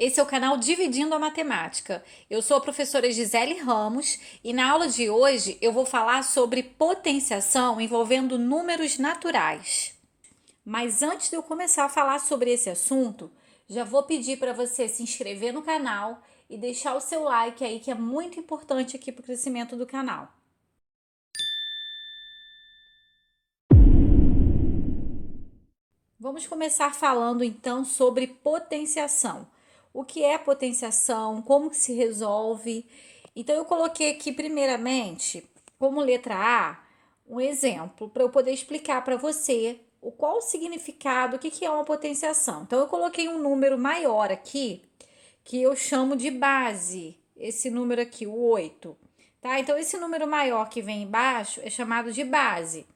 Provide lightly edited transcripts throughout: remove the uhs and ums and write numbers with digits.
Esse é o canal Dividindo a Matemática. Eu sou a professora Gisele Ramos e na aula de hoje eu vou falar sobre potenciação envolvendo números naturais. Mas antes de eu começar a falar sobre esse assunto, já vou pedir para você se inscrever no canal e deixar o seu like aí, que é muito importante aqui para o crescimento do canal. Vamos começar falando então sobre potenciação. O que é potenciação? Como que se resolve? Então eu coloquei aqui primeiramente, como letra A, um exemplo para eu poder explicar para você qual o significado, o que é uma potenciação. Então eu coloquei um número maior aqui, que eu chamo de base, esse número aqui, o 8, tá? Então esse número maior que vem embaixo é chamado de base.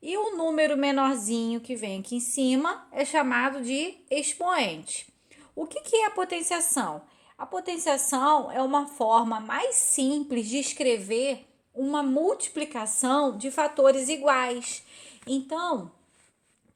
E o número menorzinho que vem aqui em cima é chamado de expoente. O que é a potenciação? A potenciação é uma forma mais simples de escrever uma multiplicação de fatores iguais. Então,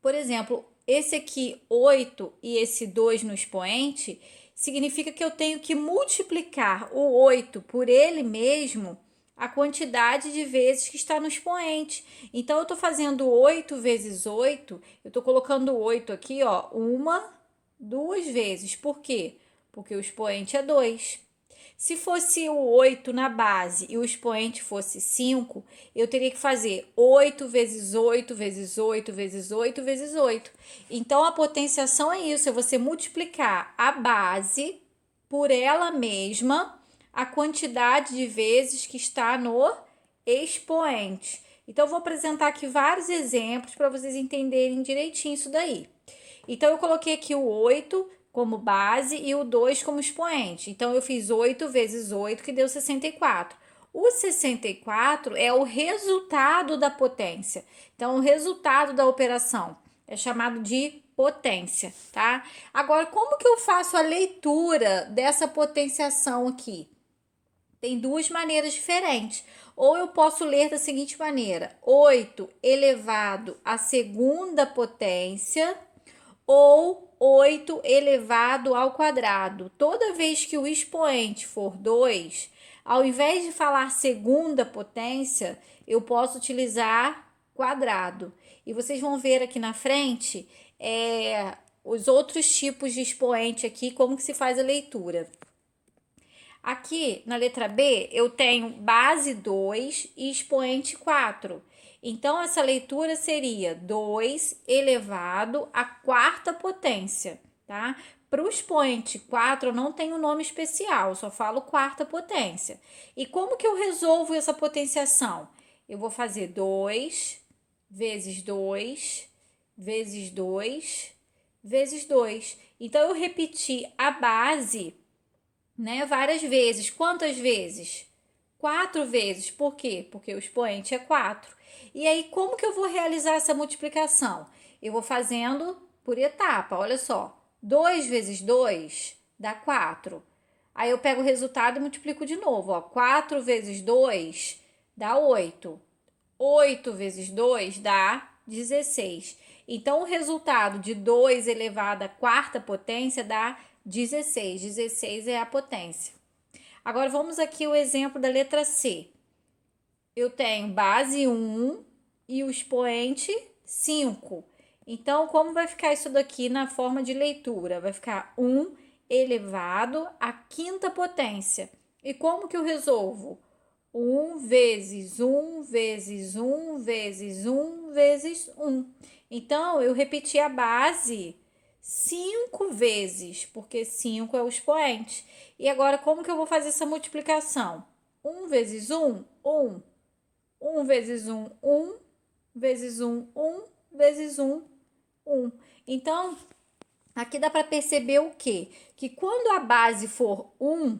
por exemplo, esse aqui 8 e esse 2 no expoente, significa que eu tenho que multiplicar o 8 por ele mesmo a quantidade de vezes que está no expoente. Então, eu estou fazendo 8 vezes 8, eu estou colocando 8 aqui, ó, uma, duas vezes. Por quê? Porque o expoente é 2. Se fosse o 8 na base e o expoente fosse 5, eu teria que fazer 8 vezes 8 vezes 8 vezes 8 vezes 8. Então, a potenciação é isso, é você multiplicar a base por ela mesma, a quantidade de vezes que está no expoente. Então, eu vou apresentar aqui vários exemplos para vocês entenderem direitinho isso daí. Então, eu coloquei aqui o 8 como base e o 2 como expoente. Então, eu fiz 8 vezes 8, que deu 64. O 64 é o resultado da potência. Então, o resultado da operação é chamado de potência, tá? Agora, como que eu faço a leitura dessa potenciação aqui? Tem duas maneiras diferentes. Ou eu posso ler da seguinte maneira: 8 elevado à segunda potência ou 8 elevado ao quadrado. Toda vez que o expoente for 2, ao invés de falar segunda potência, eu posso utilizar quadrado. E vocês vão ver aqui na frente os outros tipos de expoente aqui, como que se faz a leitura. Aqui na letra B, eu tenho base 2 e expoente 4. Então, essa leitura seria 2 elevado à quarta potência, tá? Para o expoente 4, eu não tenho nome especial, eu só falo quarta potência. E como que eu resolvo essa potenciação? Eu vou fazer 2 vezes 2 vezes 2 vezes 2. Então, eu repeti a base, né, várias vezes. Quantas vezes? 4 vezes. Por quê? Porque o expoente é 4. E aí, como que eu vou realizar essa multiplicação? Eu vou fazendo por etapa, olha só. 2 vezes 2 dá 4. Aí eu pego o resultado e multiplico de novo, ó. 4 vezes 2 dá 8. 8 vezes 2 dá 16. Então, o resultado de 2 elevado à quarta potência dá 16. 16 é a potência. Agora, vamos aqui o exemplo da letra C. Eu tenho base 1 e o expoente 5. Então, como vai ficar isso daqui na forma de leitura? Vai ficar 1 elevado à quinta potência. E como que eu resolvo? 1 vezes 1 vezes 1 vezes 1 vezes 1. Então, eu repeti a base 5 vezes, porque 5 é o expoente. E agora, como que eu vou fazer essa multiplicação? 1 vezes 1, 1. 1 vezes 1, 1. Vezes 1, 1. Vezes 1, 1. Então, aqui dá para perceber o quê? Que quando a base for 1,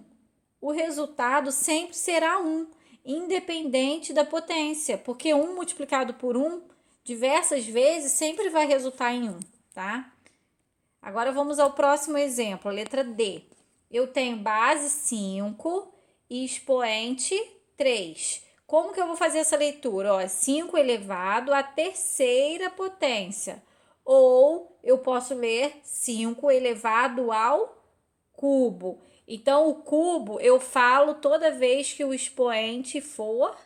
o resultado sempre será 1, independente da potência, porque 1 multiplicado por 1 diversas vezes sempre vai resultar em 1, tá? Agora vamos ao próximo exemplo, a letra D. Eu tenho base 5 e expoente 3. Como que eu vou fazer essa leitura? Ó, 5 elevado à terceira potência. Ou eu posso ler 5 elevado ao cubo. Então, o cubo eu falo toda vez que o expoente for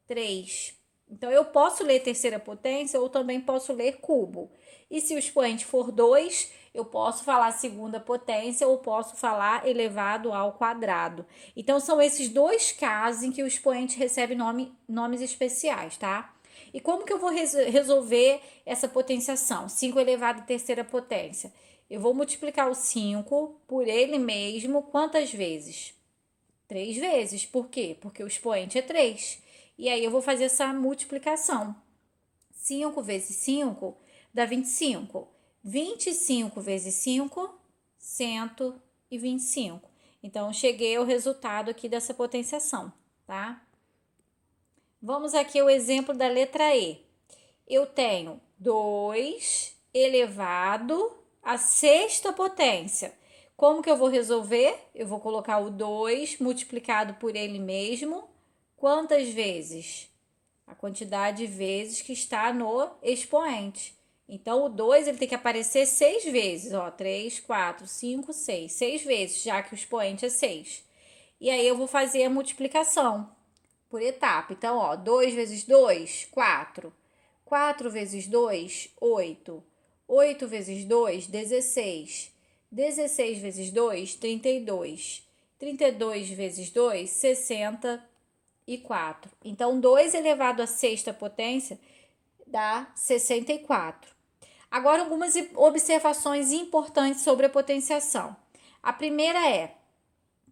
3. Então, eu posso ler terceira potência ou também posso ler cubo. E se o expoente for 2, eu posso falar segunda potência ou posso falar elevado ao quadrado. Então, são esses dois casos em que o expoente recebe nomes especiais, tá? E como que eu vou resolver essa potenciação? 5 elevado à terceira potência. Eu vou multiplicar o 5 por ele mesmo quantas vezes? 3 vezes. Por quê? Porque o expoente é 3. E aí eu vou fazer essa multiplicação. 5 vezes 5 dá 25. 25 vezes 5, 125. Então, cheguei ao resultado aqui dessa potenciação, tá? Vamos aqui ao exemplo da letra E. Eu tenho 2 elevado à sexta potência. Como que eu vou resolver? Eu vou colocar o 2 multiplicado por ele mesmo. Quantas vezes? A quantidade de vezes que está no expoente. Então, o 2 ele tem que aparecer 6 vezes. Ó, 3, 4, 5, 6. 6 vezes, já que o expoente é 6. E aí, eu vou fazer a multiplicação por etapa. Então, ó, 2 vezes 2, 4. 4 vezes 2, 8. 8 vezes 2, 16. 16 vezes 2, 32. 32 vezes 2, 64. Então, 2 elevado à sexta potência dá 64. Agora, algumas observações importantes sobre a potenciação. A primeira é,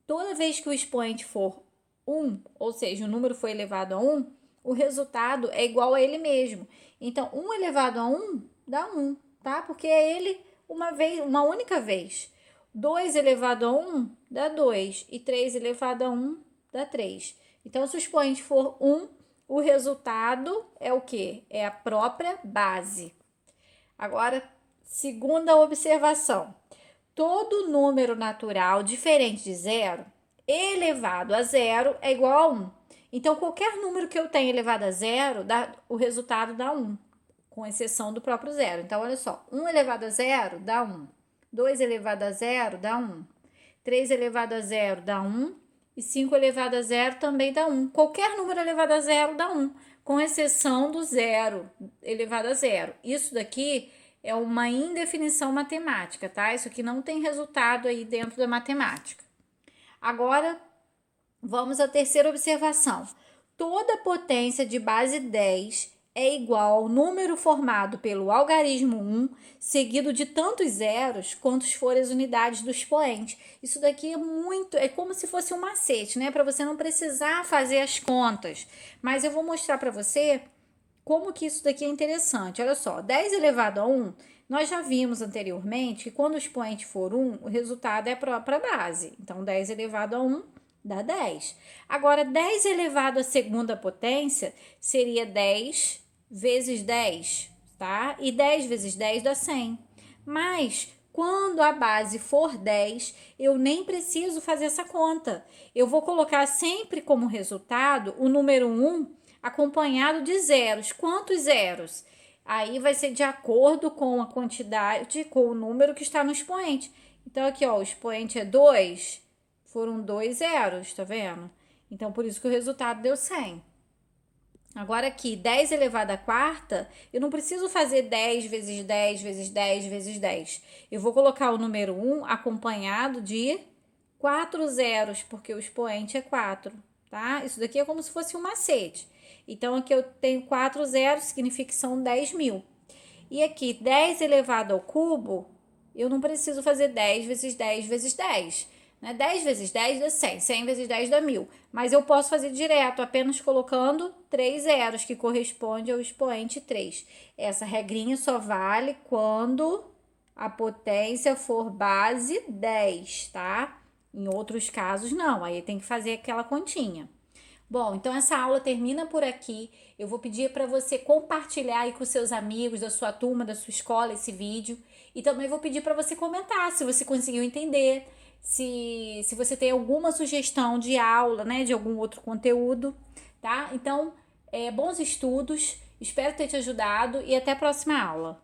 toda vez que o expoente for 1, ou seja, o número foi elevado a 1, o resultado é igual a ele mesmo. Então, 1 elevado a 1 dá 1, tá? Porque é ele uma única vez. 2 elevado a 1 dá 2 e 3 elevado a 1 dá 3. Então, se o expoente for 1, o resultado é o quê? É a própria base. Agora, segunda observação. Todo número natural diferente de zero elevado a zero é igual a 1. Então, qualquer número que eu tenha elevado a zero, o resultado dá 1, com exceção do próprio zero. Então, olha só, 1 elevado a zero dá 1. 2 elevado a zero dá 1. 3 elevado a zero dá 1. E 5 elevado a zero também dá 1. Qualquer número elevado a zero dá 1, com exceção do zero elevado a zero. Isso daqui é uma indefinição matemática, tá? Isso aqui não tem resultado aí dentro da matemática. Agora, vamos à terceira observação. Toda potência de base 10 é igual ao número formado pelo algarismo 1, seguido de tantos zeros quantos forem as unidades do expoente. Isso daqui é como se fosse um macete, né? Para você não precisar fazer as contas. Mas eu vou mostrar para você como que isso daqui é interessante. Olha só, 10 elevado a 1, nós já vimos anteriormente que quando o expoente for 1, o resultado é a própria base. Então, 10 elevado a 1 dá 10. Agora, 10 elevado à segunda potência seria 10 vezes 10, tá? E 10 vezes 10 dá 100. Mas, quando a base for 10, eu nem preciso fazer essa conta. Eu vou colocar sempre como resultado o número 1 acompanhado de zeros. Quantos zeros? Aí vai ser de acordo com a quantidade, com o número que está no expoente. Então, aqui, ó, o expoente é 2, foram 2 zeros, tá vendo? Então, por isso que o resultado deu 100. Agora aqui, 10 elevado à quarta, eu não preciso fazer 10 vezes 10 vezes 10 vezes 10. Eu vou colocar o número 1 acompanhado de 4 zeros, porque o expoente é 4, tá? Isso daqui é como se fosse um macete. Então, aqui eu tenho 4 zeros, significa que são 10.000. E aqui, 10 elevado ao cubo, eu não preciso fazer 10 vezes 10 vezes 10. Né? 10 vezes 10 dá 100, 100 vezes 10 dá 1.000. Mas eu posso fazer direto, apenas colocando 3 zeros, que corresponde ao expoente 3. Essa regrinha só vale quando a potência for base 10, tá? Em outros casos, não. Aí tem que fazer aquela continha. Bom, então essa aula termina por aqui. Eu vou pedir para você compartilhar aí com seus amigos, da sua turma, da sua escola, esse vídeo. E também vou pedir para você comentar se você conseguiu entender, se você tem alguma sugestão de aula, né, de algum outro conteúdo, tá? Então, bons estudos, espero ter te ajudado e até a próxima aula.